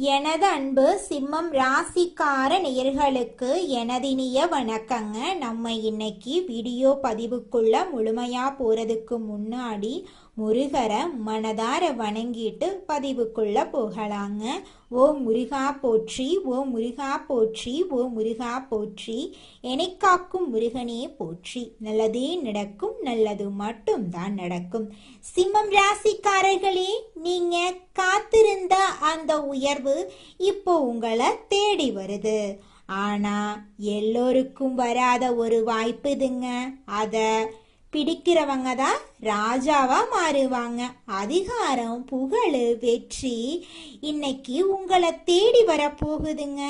எனது அன்பு சிம்மம் ராசிக்கார நேயர்களுக்கு எனதினிய வணக்கங்க. நம்ம இன்னைக்கு வீடியோ பதிவுக்குள்ள முழுமையா போறதுக்கு முன்னாடி முருகரை மனதார வணங்கிட்டு பதிவுக்குள்ள போகலாங்க. ஓ முருகா போற்றி, ஓ முருகா போற்றி, ஓ முருகா போற்றி, எனைக்காக்கும் முருகனே போற்றி. நல்லதே நடக்கும், நல்லது மட்டும்தான் நடக்கும். சிம்மம் ராசிக்காரர்களே, நீங்க காத்திருந்த அந்த உயர்வு இப்போ உங்களை தேடி வருது. ஆனா எல்லோருக்கும் வராத ஒரு வாய்ப்பு இதுங்க. அத பிடிக்கிறவங்க தான் ராஜாவா மாறுவாங்க. அதிகாரம், புகழ், வெற்றி இன்னைக்கு உங்களை தேடி வர போகுதுங்க.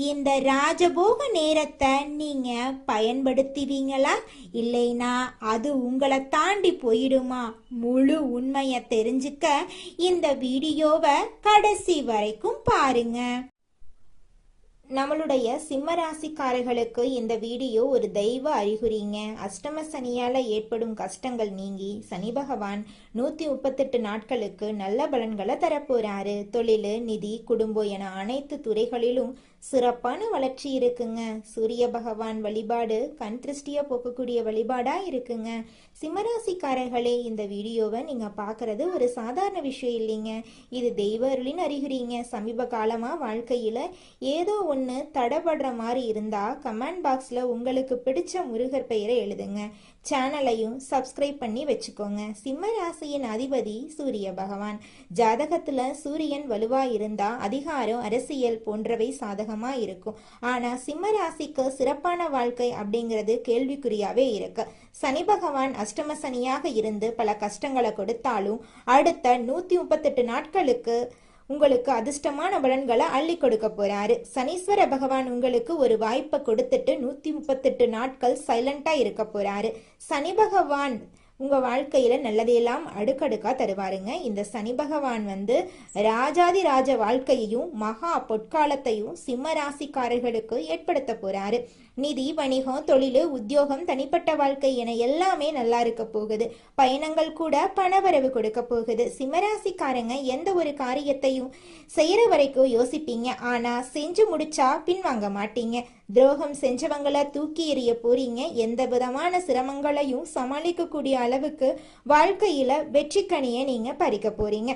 இந்த ராஜபோக நேரத்தை நீங்க பயன்படுத்துவீங்களா, இல்லைனா அது உங்களை தாண்டி போயிடுமா? முழு உண்மையை தெரிஞ்சுக்க இந்த வீடியோவை கடைசி வரைக்கும் பாருங்க. நம்மளுடைய சிம்ம ராசிக்காரர்களுக்கு இந்த வீடியோ ஒரு தெய்வ அறிகுறிங்க. அஷ்டம சனியால ஏற்படும் கஷ்டங்கள் நீங்கி சனி பகவான் 138 நாட்களுக்கு நல்ல பலன்களை தரப்போறாரு. தொழில், நிதி, குடும்பம் என அனைத்து துறைகளிலும் சிறப்பான வளர்ச்சி இருக்குங்க. சூரிய பகவான் வழிபாடு கண் திருஷ்டிய போக்கக்கூடிய வழிபாடா இருக்குங்க. சிம்மராசிக்காரர்களே, இந்த வீடியோவை நீங்க பாக்குறது ஒரு சாதாரண விஷயம் இல்லைங்க. இது தெய்வ அருளின் அறிகுறிங்க. சமீப காலமா வாழ்க்கையில ஏதோ ஒன்று தடபடுற மாதிரி இருந்தா கமெண்ட் பாக்ஸ்ல உங்களுக்கு பிடிச்ச முருகர் பெயரை எழுதுங்க. சேனலையும் சப்ஸ்கிரைப் பண்ணி வச்சுக்கோங்க. சிம்ம ராசியின் அதிபதி சூரிய பகவான். ஜாதகத்துல சூரியன் வலுவா இருந்தா அதிகாரம், அரசியல் போன்றவை சாதகமா இருக்கும். ஆனா சிம்ம ராசிக்கு சிறப்பான வாழ்க்கை அப்படிங்கிறது கேள்விக்குறியாவே இருக்கு. சனி பகவான் அஷ்டம சனியாக இருந்து பல கஷ்டங்களை கொடுத்தாலும் அடுத்த 138 நாட்களுக்கு உங்களுக்கு அதிர்ஷ்டமான பலன்களை அள்ளி கொடுக்க போறாரு. சனீஸ்வர பகவான் உங்களுக்கு ஒரு வாய்ப்பை கொடுத்துட்டு 138 நாட்கள் சைலண்டா இருக்க போறாரு. சனி பகவான் உங்க வாழ்க்கையில நல்லதையெல்லாம் அடுக்கடுக்கா தருவாருங்க. இந்த சனி பகவான் ராஜாதி ராஜ வாழ்க்கையையும் மகா பொற்காலத்தையும் சிம்ம ராசிக்காரர்களுக்கு ஏற்படுத்த போறாரு. நிதி, வணிகம், தொழில், உத்தியோகம், தனிப்பட்ட வாழ்க்கை என எல்லாமே நல்லா இருக்க போகுது. பயணங்கள் கூட பணவரவு கொடுக்க போகுது. சிம்மராசிக்காரங்க எந்த ஒரு காரியத்தையும் செய்யற வரைக்கும் யோசிப்பீங்க. ஆனா செஞ்சு முடிச்சா பின்வாங்க மாட்டீங்க. துரோகம் செஞ்சவங்களை தூக்கி எறிய போறீங்க. எந்த விதமான சிரமங்களையும் சமாளிக்கக்கூடிய அளவுக்கு வாழ்க்கையில வெற்றி கனியை நீங்க பறிக்க போறீங்க.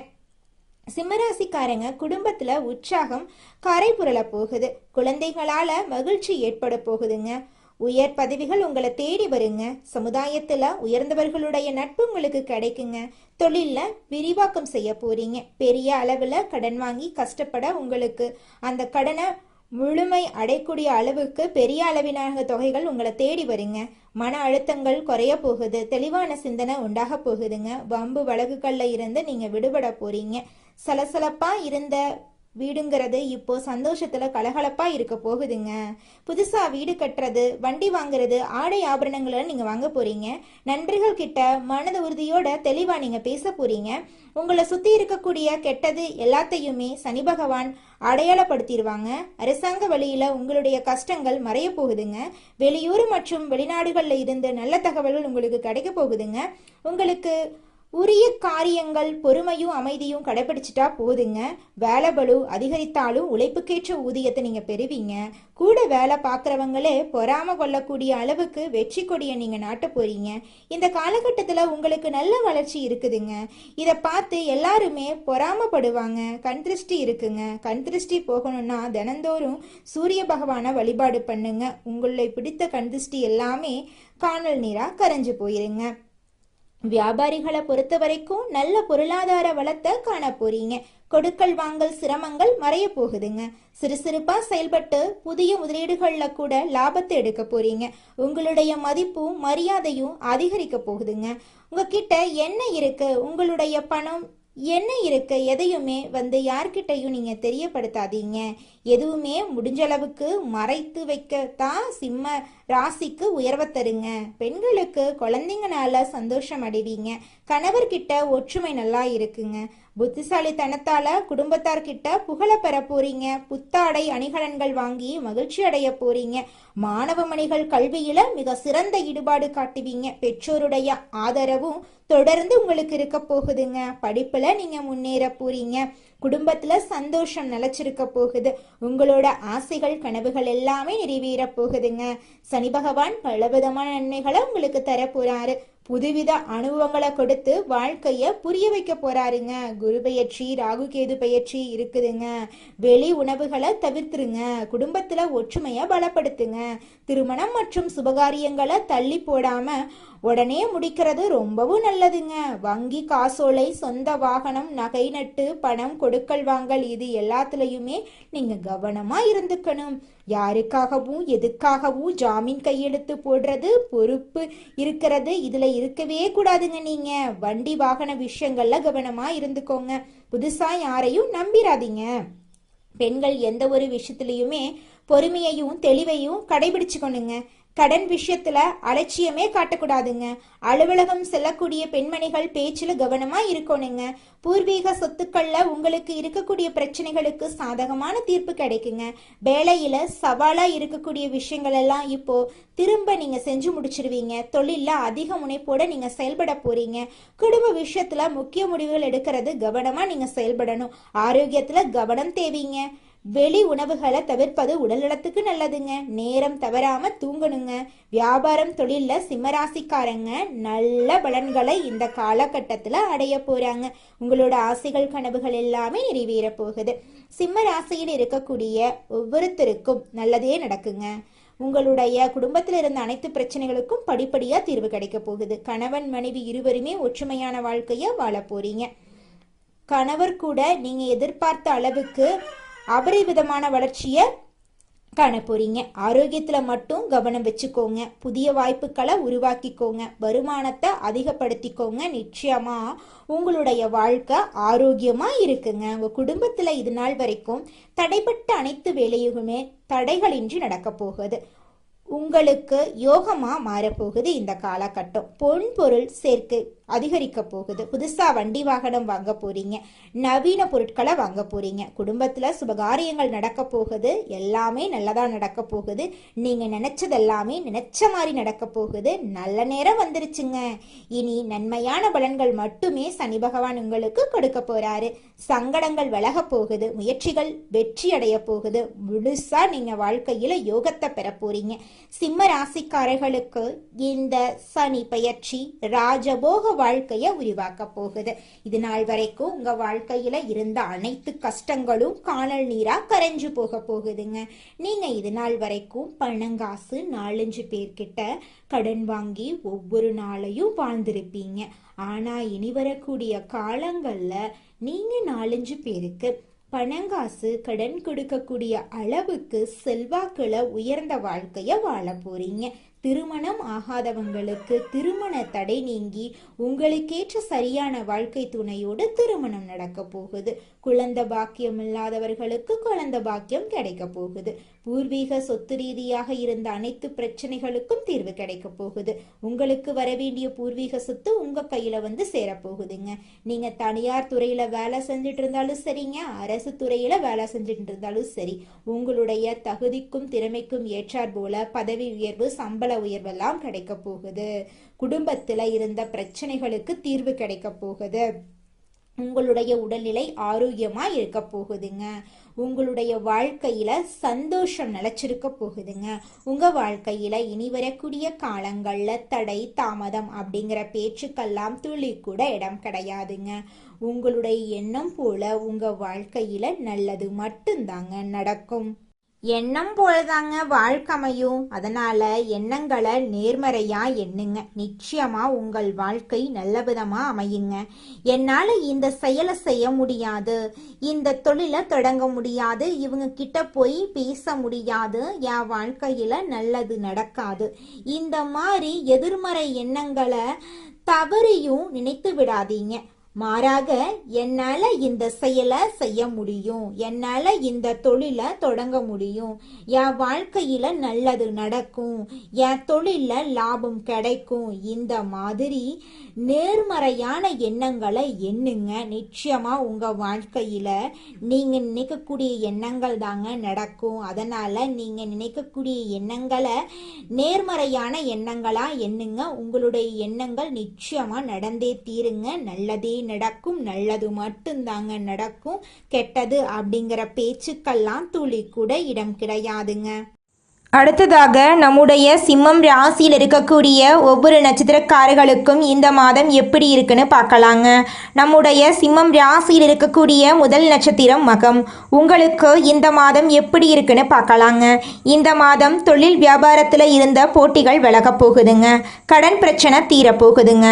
சிம்மராசிக்காரங்க குடும்பத்துல உற்சாகம் கரை புரள போகுது. குழந்தைகளால மகிழ்ச்சி ஏற்பட போகுதுங்க. உயர் பதவிகள் உங்களை தேடி வருங்க. சமுதாயத்துல உயர்ந்தவர்களுடைய நட்பு உங்களுக்கு கிடைக்குங்க. தொழில்ல விரிவாக்கம் செய்ய போறீங்க. பெரிய அளவுல கடன் வாங்கி கஷ்டப்பட உங்களுக்கு அந்த கடனை முழுமை அடையக்கூடிய அளவுக்கு பெரிய அளவிலான தொகைகள் உங்களை தேடி வருங்க. மன அழுத்தங்கள் குறைய போகுது. தெளிவான சிந்தனை உண்டாக போகுதுங்க. வம்பு வழக்குகள்ல இருந்து நீங்க விடுபட போறீங்க. சலசலப்பா இருந்த வீடுங்கிறது இப்போ சந்தோஷத்துல கலகலப்பா இருக்க போகுதுங்க. புதுசா வீடு கட்டுறது, வண்டி வாங்குறது, ஆடை ஆபரணங்களை நீங்க வாங்க போறீங்க. நண்பர்கள் கிட்ட மனது உறுதியோட தெளிவா நீங்க பேச போறீங்க. உங்களை சுத்தி இருக்கக்கூடிய கெட்டது எல்லாத்தையுமே சனி பகவான் அடையாளப்படுத்திடுவாங்க. அரசாங்க வழியில உங்களுடைய கஷ்டங்கள் மறைய போகுதுங்க. வெளியூர் மற்றும் வெளிநாடுகள்ல இருந்து நல்ல தகவல்கள் உங்களுக்கு கிடைக்க போகுதுங்க. உங்களுக்கு உரிய காரியங்கள் பொறுமையும் அமைதியும் கடைபிடிச்சிட்டா போதுங்க. வேலை பளு அதிகரித்தாலும் உழைப்புக்கேற்ற ஊதியத்தை நீங்க பெறுவீங்க. கூட வேலை பார்க்குறவங்களே பொறாம கொள்ளக்கூடிய அளவுக்கு வெற்றி கொடியை நீங்க நாட்ட போறீங்க. இந்த காலகட்டத்துல உங்களுக்கு நல்ல வளர்ச்சி இருக்குதுங்க. இதை பார்த்து எல்லாருமே பொறாமப்படுவாங்க. கண் திருஷ்டி இருக்குங்க. கண் திருஷ்டி போகணும்னா தினந்தோறும் சூரிய பகவானை வழிபாடு பண்ணுங்க. உங்களை பிடித்த கண் திருஷ்டி எல்லாமே காணல் நீரா கரைஞ்சு போயிருங்க. வியாபாரிகளை பொறுத்த வரைக்கும் நல்ல பொருளாதார வளத்தை காண போறீங்க. கொடுக்கல் வாங்கல் சிரமங்கள் மறைய போகுதுங்க. சிறுசிறுப்பா செயல்பட்டு புதிய முதலீடுகள்ல கூட லாபத்தை எடுக்க போறீங்க. உங்களுடைய மதிப்பும் மரியாதையும் அதிகரிக்க போகுதுங்க. உங்ககிட்ட என்ன இருக்கு, உங்களுடைய பணம் என்ன இருக்கு, எதையுமே யார்கிட்டையும் நீங்க தெரியப்படுத்தாதீங்க. எதுவுமே முடிஞ்ச அளவுக்கு மறைத்து வைக்கத்தான் சிம்ம ராசிக்கு உயர்வை தருங்க. பெண்களுக்கு குழந்தைங்கனால சந்தோஷம் அடைவீங்க. கணவர்கிட்ட ஒற்றுமை நல்லா இருக்குங்க. புத்திசாலித்தனத்தால குடும்பத்தார்கிட்ட புகழ பெற போறீங்க. புத்தாடை அணிகலன்கள் வாங்கி மகிழ்ச்சி அடைய போறீங்க. மாணவ மணிகள் கல்வியில மிக சிறந்த ஈடுபாடு காட்டுவீங்க. பெற்றோருடைய ஆதரவும் தொடர்ந்து உங்களுக்கு இருக்க போகுதுங்க. படிப்புல நீங்க முன்னேற போறீங்க. குடும்பத்துல சந்தோஷம் நிலைச்சிருக்க போகுது. உங்களோட ஆசைகள் கனவுகள் எல்லாமே நிறைவேற போகுதுங்க. சனி பகவான் பலவிதமான நன்மைகளை உங்களுக்கு தர போறாரு. புதுவித அனுபவங்களை கொடுத்து வாழ்க்கைய புரிய வைக்க போறாருங்க. குரு பெயர்ச்சி, ராகு கேது பெயர்ச்சி இருக்குதுங்க. வெளி உணவுகளை தவிர்த்துருங்க. குடும்பத்துல ஒற்றுமைய பலப்படுத்துங்க. திருமணம் மற்றும் சுபகாரியங்களை தள்ளி போடாம உடனே முடிக்கிறது ரொம்பவும் நல்லதுங்க. வங்கி காசோலை, சொந்த வாகனம், நகை நட்டு, பணம் கொடுக்கல் வாங்கல் இது எல்லாத்துலயுமே நீங்க கவனமா இருந்துக்கணும். யாருக்காகவும் எதுக்காகவும் ஜாமீன் கையெழுத்து போடுறது, பொறுப்பு இருக்கிறது இதுல இருக்கவே கூடாதுங்க. நீங்க வண்டி வாகன விஷயங்கள்ல கவனமா இருந்துக்கோங்க. புதுசா யாரையும் நம்பிராதீங்க. பெண்கள் எந்த ஒரு விஷயத்திலையுமே பொறுமையையும் தெளிவையும் கடைபிடிச்சுக்கணுங்க. கடன் விஷயத்துல அலட்சியமே காட்டக்கூடாதுங்க. அலுவலகம் செல்லக்கூடிய பெண்மணிகள் பேச்சுல கவனமா இருக்கணுங்க. பூர்வீக சொத்துக்கள்ல உங்களுக்கு இருக்கக்கூடிய பிரச்சனைகளுக்கு சாதகமான தீர்ப்பு கிடைக்குங்க. வேலையில சவாலா இருக்கக்கூடிய விஷயங்கள் எல்லாம் இப்போ திரும்ப நீங்க செஞ்சு முடிச்சிருவீங்க. தொழில அதிக முனைப்போட நீங்க செயல்பட போறீங்க. குடும்ப விஷயத்துல முக்கிய முடிவுகள் எடுக்கிறது கவனமா நீங்க செயல்படணும். ஆரோக்கியத்துல கவனம் தேவைங்க. வெளி உணவுகளை தவிர்ப்பது உடல் நலத்துக்கு நல்லதுங்க. நேரம் தவறாம தூங்கணுங்க. வியாபாரம் தொழில்ல சிம்மராசிக்காரங்க நல்ல பலன்களை இந்த காலகட்டத்துல அடைய போறாங்க. உங்களோட ஆசைகள் கனவுகள் எல்லாமே நிறைவேற போகுது. சிம்ம ராசியில் இருக்கக்கூடிய ஒவ்வொருத்தருக்கும் நல்லதே நடக்குங்க. உங்களுடைய குடும்பத்தில் இருந்த அனைத்து பிரச்சனைகளுக்கும் படிப்படியா தீர்வு கிடைக்க போகுது. கணவன் மனைவி இருவருமே ஒற்றுமையான வாழ்க்கைய வாழ போறீங்க. கணவர் கூட நீங்க எதிர்பார்த்த அளவுக்கு அபரிவிதமான வளர்ச்சியை காண போறீங்க. ஆரோக்கியத்துல மட்டும் கவனம் வச்சுக்கோங்க. புதிய வாய்ப்புகளை உருவாக்கிக்கோங்க. வருமானத்தை அதிகப்படுத்திக்கோங்க. நிச்சயமா உங்களுடைய வாழ்க்கை ஆரோக்கியமா இருக்குங்க. உங்க குடும்பத்துல இது நாள் வரைக்கும் தடைப்பட்ட அனைத்து வேலையுமே தடைகளின்றி நடக்க போகுது. உங்களுக்கு யோகமா மாறப்போகுது. இந்த காலகட்டம் பொன் பொருள் சேர்க்கை அதிகரிக்க போகுது. புதுசா வண்டி வாகனம் வாங்க போறீங்க. நவீன பொருட்களை வாங்க போறீங்க. குடும்பத்துல சுபகாரியங்கள் நடக்க போகுது. எல்லாமே நல்லதா நடக்க போகுது. நீங்க நினைச்சது எல்லாமே நினைச்ச மாதிரி நடக்க போகுது. நல்ல நேரம் வந்துருச்சுங்க. இனி நன்மையான பலன்கள் மட்டுமே சனி பகவான் உங்களுக்கு கொடுக்க போறாரு. சங்கடங்கள் விலக போகுது. முயற்சிகள் வெற்றி அடைய போகுது. முழுசா நீங்க வாழ்க்கையில யோகத்தை பெற போறீங்க. சிம்ம ராசிக்காரர்களுக்கு இந்த சனி பெயர்ச்சி ராஜபோக வாழ்க்கைய உருவாக்க போகுது. இது நாள் வரைக்கும் உங்க வாழ்க்கையில இருந்த அனைத்து கஷ்டங்களும் காணல் நீரா கரைஞ்சு போக போகுதுங்க. நீங்க இது நாள் வரைக்கும் பணங்காசு 4-5 பேர்கிட்ட கடன் வாங்கி ஒவ்வொரு நாளையும் வாழ்ந்திருப்பீங்க. ஆனா இனி வரக்கூடிய காலங்கள்ல நீங்க 4-5 பேருக்கு பணங்காசு கடன் கொடுக்கக்கூடிய அளவுக்கு செல்வாக்குல உயர்ந்த வாழ்க்கைய வாழ போறீங்க. திருமணம் ஆகாதவங்களுக்கு திருமண தடை நீங்கி உங்களுக்கேற்ற சரியான வாழ்க்கை துணையோடு திருமணம் நடக்க போகுது. குழந்தை பாக்கியம் இல்லாதவர்களுக்கு குழந்தை பாக்கியம் கிடைக்க போகுது. பூர்வீக சொத்து ரீதியாக இருந்த அனைத்து பிரச்சனைகளுக்கும் தீர்வு கிடைக்க போகுது. உங்களுக்கு வரவேண்டிய பூர்வீக சொத்து உங்க கையில வந்து சேரப்போகுதுங்க. நீங்க தனியார் துறையில வேலை செஞ்சுட்டு இருந்தாலும் சரிங்க, அரசு துறையில வேலை செஞ்சுட்டு இருந்தாலும் சரி, உங்களுடைய தகுதிக்கும் திறமைக்கும் ஏற்றார் போல பதவி உயர்வு, சம்பள உயர்வெல்லாம் கிடைக்க போகுது. குடும்பத்துல இருந்த பிரச்சனைகளுக்கு தீர்வு கிடைக்க போகுது. உங்களுடைய உடல்நிலை ஆரோக்கியமா இருக்க போகுதுங்க. உங்களுடைய வாழ்க்கையில சந்தோஷம் நிலைச்சிருக்க போகுதுங்க. உங்க வாழ்க்கையில இனி வரக்கூடிய காலங்கள்ல தடை தாமதம் அப்படிங்கிற பேச்சுக்கெல்லாம் துளி கூட இடம் கிடையாதுங்க. உங்களுடைய எண்ணம் போல உங்க வாழ்க்கையில நல்லது மட்டும்தாங்க நடக்கும். எண்ணம் போலதாங்க வாழ்க்கை அமையும். அதனால எண்ணங்களை நேர்மறையா எண்ணுங்க. நிச்சயமா உங்கள் வாழ்க்கை நல்ல விதமா அமையுங்க. என்னால இந்த செயலை செய்ய முடியாது, இந்த தொழிலை தொடங்க முடியாது, இவங்க கிட்ட போய் பேச முடியாது, என் வாழ்க்கையில நல்லது நடக்காது, இந்த மாதிரி எதிர்மறை எண்ணங்களை தவறியும் நினைத்து விடாதீங்க. மாறாக என்னால இந்த செயலை செய்ய முடியும், என்னால இந்த தொழிலை தொடங்க முடியும், என் வாழ்க்கையில நல்லது நடக்கும், என் தொழில லாபம் கிடைக்கும், இந்த மாதிரி நேர்மறையான எண்ணங்களை எண்ணுங்க. நிச்சயமா உங்க வாழ்க்கையில நீங்க நினைக்கக்கூடிய எண்ணங்கள் தாங்க நடக்கும். அதனால நீங்க நினைக்கக்கூடிய எண்ணங்களை நேர்மறையான எண்ணங்களா எண்ணுங்க. உங்களுடைய எண்ணங்கள் நிச்சயமா நடந்தே தீருங்க. நல்லதே நடக்கும், நல்லது மட்டும்தாங்க நடக்கும், கெட்டது அப்படிங்கிற பேச்சுக்கெல்லாம் துளி கூட இடம் கிடையாதுங்க. அடுத்ததாக நம்முடைய சிம்மம் ராசியில் இருக்கக்கூடிய ஒவ்வொரு நட்சத்திரக்காரர்களுக்கும் இந்த மாதம் எப்படி இருக்குன்னு பார்க்கலாங்க. நம்முடைய சிம்மம் ராசியில் இருக்கக்கூடிய முதல் நட்சத்திரம் மகம். உங்களுக்கு இந்த மாதம் எப்படி இருக்குன்னு பார்க்கலாங்க. இந்த மாதம் தொழில் வியாபாரத்தில் இருந்த போட்டிகள் விலகப் போகுதுங்க. கடன் பிரச்சனை தீரப்போகுதுங்க.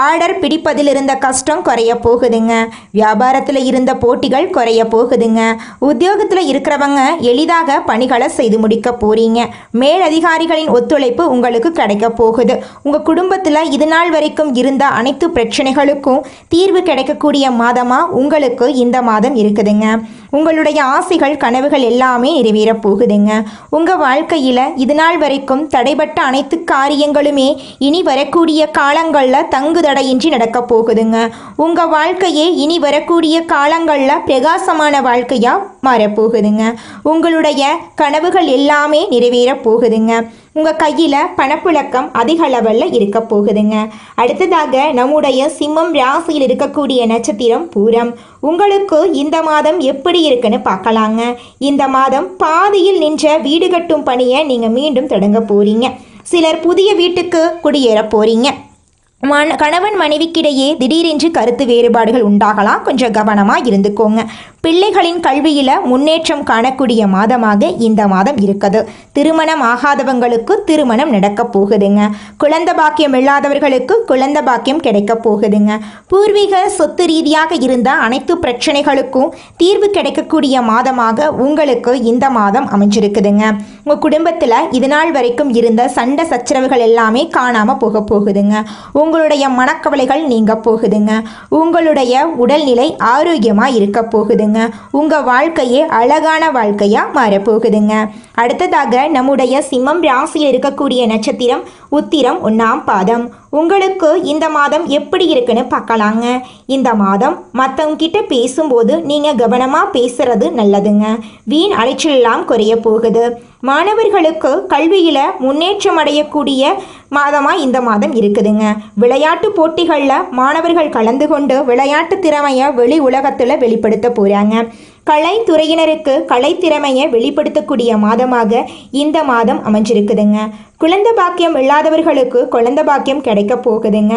ஆர்டர் பிடிப்பதில் இருந்த கஷ்டம் குறைய போகுதுங்க. வியாபாரத்தில் இருந்த போட்டிகள் குறைய போகுதுங்க. உத்தியோகத்தில் இருக்கிறவங்க எளிதாக பணிகளை செய்து முடிக்க போறீங்க. மேலதிகாரிகளின் ஒத்துழைப்பு உங்களுக்கு கிடைக்க போகுது. உங்க குடும்பத்தில் இது நாள் வரைக்கும் இருந்த அனைத்து பிரச்சனைகளுக்கும் தீர்வு கிடைக்கக்கூடிய மாதமா உங்களுக்கு இந்த மாதம் இருக்குதுங்க. உங்களுடைய ஆசைகள் கனவுகள் எல்லாமே நிறைவேற போகுதுங்க. உங்க வாழ்க்கையில இது நாள் வரைக்கும் தடைபட்ட அனைத்து காரியங்களுமே இனி வரக்கூடிய காலங்களில் தங்கு தடையின்றி நடக்க போகுதுங்க. உங்க வாழ்க்கையே இனி வரக்கூடிய காலங்களில் பிரகாசமான வாழ்க்கையா மாறப்போகுதுங்க. உங்களுடைய கனவுகள் எல்லாமே நிறைவேற போகுதுங்க. உங்கள் கையில் பணப்புழக்கம் அதிக அளவில் இருக்க போகுதுங்க. அடுத்ததாக நம்முடைய சிம்மம் ராசியில் இருக்கக்கூடிய நட்சத்திரம் பூரம். உங்களுக்கு இந்த மாதம் எப்படி இருக்குன்னு பார்க்கலாங்க. இந்த மாதம் பாதியில் நின்ற வீடு கட்டும் பணியை நீங்கள் மீண்டும் தொடங்க போறீங்க. சிலர் புதிய வீட்டுக்கு குடியேற போறீங்க. கணவன் மனைவிக்கிடையே திடீரென்று கருத்து வேறுபாடுகள் உண்டாகலாம். கொஞ்சம் கவனமாக இருந்துக்கோங்க. பிள்ளைகளின் கல்வியில் முன்னேற்றம் காணக்கூடிய மாதமாக இந்த மாதம் இருக்குது. திருமணம் ஆகாதவங்களுக்கு திருமணம் நடக்க போகுதுங்க. குழந்தை பாக்கியம் இல்லாதவர்களுக்கு குழந்தை பாக்கியம் கிடைக்க போகுதுங்க. பூர்வீக சொத்து ரீதியாக இருந்த அனைத்து பிரச்சனைகளுக்கும் தீர்வு கிடைக்கக்கூடிய மாதமாக உங்களுக்கு இந்த மாதம் அமைஞ்சிருக்குதுங்க. உங்கள் குடும்பத்தில் இது நாள் வரைக்கும் இருந்த சண்டை சச்சரவுகள் எல்லாமே காணாமல் போக போகுதுங்க. உங்களுடைய மனக்கவலைகள் நீங்க போகுதுங்க. உங்களுடைய உடல்நிலை ஆரோக்கியமாக இருக்க போகுதுங்க. உங்கள் வாழ்க்கையே அழகான வாழ்க்கையாக மாறப்போகுதுங்க. அடுத்ததாக நம்முடைய சிம்மம் ராசியில் இருக்கக்கூடிய நட்சத்திரம் உத்திரம் 1ஆம் பாதம். உங்களுக்கு இந்த மாதம் எப்படி இருக்குன்னு பார்க்கலாங்க. இந்த மாதம் மற்றவங்க கிட்ட பேசும்போது நீங்கள் கவனமாக பேசுறது நல்லதுங்க. வீண் அலைச்சலெல்லாம் குறைய போகுது. மாணவர்களுக்கு கல்வியில் முன்னேற்றம் அடையக்கூடிய மாதமாக இந்த மாதம் இருக்குதுங்க. விளையாட்டு போட்டிகளில் மாணவர்கள் கலந்து கொண்டு விளையாட்டு திறமையை வெளி உலகத்தில் வெளிப்படுத்த போகிறாங்க. கலைத்துறையினருக்கு கலைத்திறமையை வெளிப்படுத்தக்கூடிய மாதமாக இந்த மாதம் அமைஞ்சிருக்குதுங்க. குழந்தை பாக்கியம் இல்லாதவர்களுக்கு குழந்தை பாக்கியம் கிடைக்க போகுதுங்க.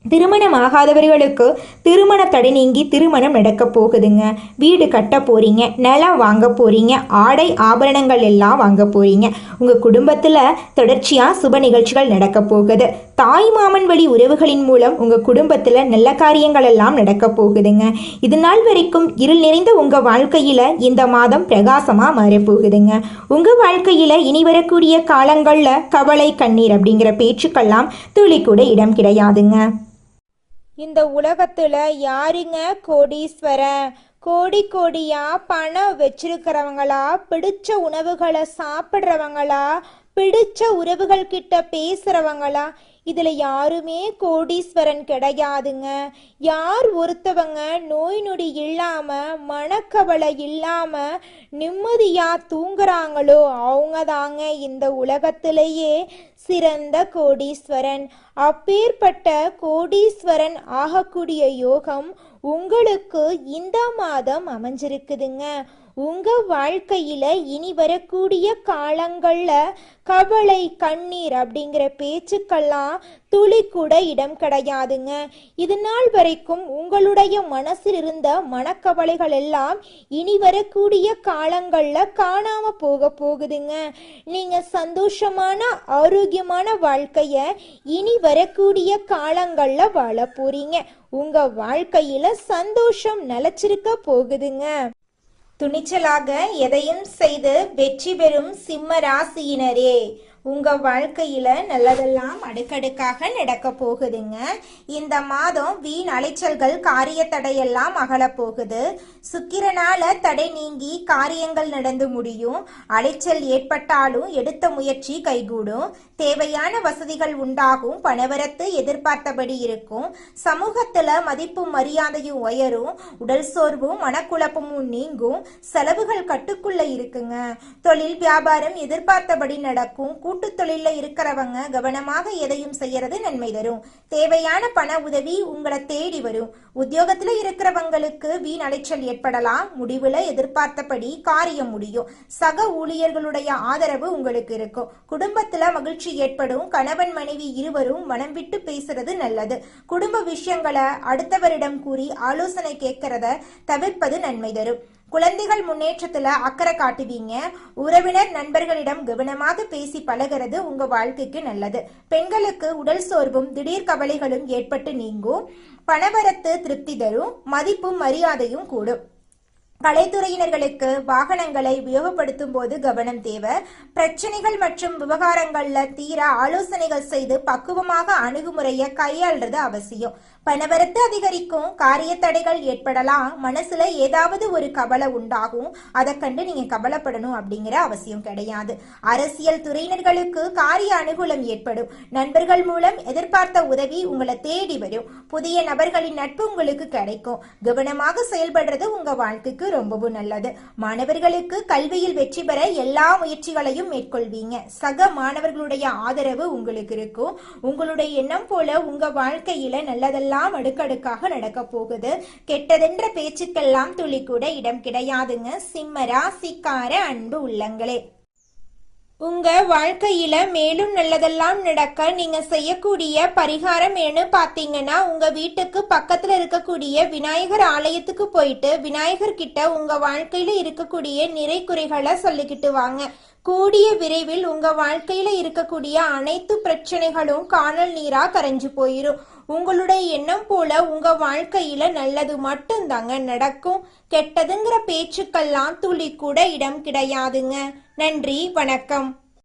திருமணம் ஆகாதவர்களுக்கு திருமண தடை நீங்கி திருமணம் நடக்க போகுதுங்க. வீடு கட்ட போறீங்க, நிலம் வாங்க போறீங்க, ஆடை ஆபரணங்கள் எல்லாம் வாங்க போறீங்க. உங்கள் குடும்பத்தில் தொடர்ச்சியாக சுப நிகழ்ச்சிகள் நடக்க போகுது. தாய் மாமன் வழி உறவுகளின் மூலம் உங்கள் குடும்பத்தில் நல்ல காரியங்கள் எல்லாம் நடக்க போகுதுங்க. இது நாள் வரைக்கும் இருள் நிறைந்த உங்கள் வாழ்க்கையில் இந்த மாதம் பிரகாசமாக மாறப்போகுதுங்க. உங்கள் வாழ்க்கையில் இனி வரக்கூடிய காலங்களில் கவலை கண்ணீர் அப்படிங்கிற பேச்சுக்கெல்லாம் துளி கூட இடம் கிடையாதுங்க. இந்த உலகத்துல யாருங்க கோடீஸ்வரன்? கோடி கோடியா பணம் வச்சிருக்கிறவங்களா, பிடிச்ச உணவுகளை சாப்பிட்றவங்களா, பிடிச்ச உறவுகள் கிட்ட பேசுறவங்களா? இதுல யாருமே கோடீஸ்வரன் கிடையாதுங்க. யார் ஒருத்தவங்க நோய் நொடி இல்லாம மனக்கவலை இல்லாம நிம்மதியா தூங்குறாங்களோ அவங்க தாங்க இந்த உலகத்திலேயே சிறந்த கோடீஸ்வரன். அப்பேற்பட்ட கோடீஸ்வரன் ஆகக்கூடிய யோகம் உங்களுக்கு இந்த மாதம் அமைஞ்சிருக்குதுங்க. உங்க வாழ்க்கையில இனி வரக்கூடிய காலங்கள்ல கவலை கண்ணீர் அப்படிங்கிற பேச்சுக்கெல்லாம் துளி கூட இடம் கிடையாதுங்க. இது நாள் வரைக்கும் உங்களுடைய மனசில் இருந்த மனக்கவலைகள் எல்லாம் இனி வரக்கூடிய காலங்கள்ல காணாம போக போகுதுங்க. நீங்க சந்தோஷமான ஆரோக்கியமான வாழ்க்கைய இனி வரக்கூடிய காலங்கள்ல வாழ போறீங்க. உங்க வாழ்க்கையில சந்தோஷம் நிலைச்சிருக்க போகுதுங்க. துணிச்சலாக எதையும் செய்து வெற்றி பெறும் சிம்ம ராசியினரே, உங்க வாழ்க்கையில நல்லதெல்லாம் அடுக்கடுக்காக நடக்க போகுதுங்க. இந்த மாதம் வீண் அலைச்சல்கள் காரிய தடையெல்லாம் அகல போகுது. சுக்கிரனால தடை நீங்கி காரியங்கள் நடந்து முடியும். அலைச்சல் ஏற்பட்டாலும் எடுத்த முயற்சி கைகூடும். தேவையான வசதிகள் உண்டாகும். பணவரத்து எதிர்பார்த்தபடி இருக்கும். சமூகத்துல மதிப்பும் மரியாதையும் உயரும். உடல் சோர்வும் மனக்குழப்பமும் நீங்கும். செலவுகள் கட்டுக்குள்ள இருக்குங்க. தொழில் வியாபாரம் எதிர்பார்த்தபடி நடக்கும். கூட்டுத் தொழில இருக்கிறவங்க கவனமாக எதையும் செய்யறது நன்மை தரும். தேவையான பண உதவி உங்களை தேடி வரும். உத்தியோகத்துல இருக்கிறவங்களுக்கு வீண் அலைச்சல் ஏற்படலாம். முடிவுல எதிர்பார்த்தபடி காரியம் முடியும். சக ஊழியர்களுடைய ஆதரவு உங்களுக்கு இருக்கும். குடும்பத்துல மகிழ்ச்சி ஏற்படும். கணவன் மனைவி இருவரும் மனம் விட்டு பேசுறது நல்லது. குடும்ப விஷயங்களை அடுத்தவரிடம் கூறி ஆலோசனை கேட்கறத தவிர்ப்பது நன்மை தரும். குழந்தைகள் முன்னேற்றத்துல அக்கறை காட்டுவீங்க. உறவினர் நண்பர்களிடம் கவனமாக பேசி பழகிறது உங்க வாழ்க்கைக்கு நல்லது. பெண்களுக்கு உடல் சோர்வும் திடீர் கவலைகளும் ஏற்பட்டு நீங்கும். பணவரத்து திருப்தி தரும். மதிப்பும் மரியாதையும் கூடும். கலைத்துறையினர்களுக்கு வாகனங்களை உபயோகப்படுத்தும் போது கவனம் தேவை. பிரச்சனைகள் மற்றும் விவகாரங்கள்ல தீர ஆலோசனைகள் செய்து பக்குவமாக அணுகுமுறையை கையாள்றது அவசியம். பணவரத்து அதிகரிக்கும். காரிய தடைகள் ஏற்படலாம். மனசுல ஏதாவது ஒரு கவலை உண்டாகும். அதை கண்டு நீங்க கவலைப்படணும் அப்படிங்கிற அவசியம் கிடையாது. அரசியல் துறையினர்களுக்கு காரிய அனுகூலம் ஏற்படும். நண்பர்கள் மூலம் எதிர்பார்த்த உதவி உங்களை தேடி வரும். புதிய நபர்களின் நட்பு உங்களுக்கு கிடைக்கும். கவனமாக செயல்படுறது உங்க வாழ்க்கைக்கு ரொம்பவும் நல்லது. மாணவர்களுக்கு கல்வியில் வெற்றி பெற எல்லா முயற்சிகளையும் மேற்கொள்வீங்க. சக மாணவர்களுடைய ஆதரவு உங்களுக்கு இருக்கும். உங்களுடைய எண்ணம் போல உங்க வாழ்க்கையில நல்லதெல்லாம் அடுக்கடுக்காக நடக்க போகுது. கெட்டதென்ற பேச்சுக்கெல்லாம் துளி கூட இடம் கிடையாதுங்க. சிம்ம ராசிக்கார அன்பு உள்ளங்களே, உங்க வாழ்க்கையில மேலும் நல்லதெல்லாம் நடக்க நீங்க செய்யக்கூடிய பரிகாரம் என்ன பாத்தீங்கன்னா, உங்க வீட்டுக்கு பக்கத்துல இருக்கக்கூடிய விநாயகர் ஆலயத்துக்கு போயிட்டு விநாயகர் கிட்ட உங்க வாழ்க்கையில இருக்கக்கூடிய நிறை குறைகளை சொல்லிக்கிட்டு வாங்க. கூடிய விரைவில் உங்க வாழ்க்கையில இருக்கக்கூடிய அனைத்து பிரச்சனைகளும் காணல் நீரா கரைஞ்சு போயிரும். உங்களுடைய எண்ணம் போல உங்க வாழ்க்கையில நல்லது மட்டும்தாங்க நடக்கும். கெட்டதுங்கிற பேச்சுக்கெல்லாம் துளி கூட இடம் கிடையாதுங்க. நன்றி, வணக்கம்.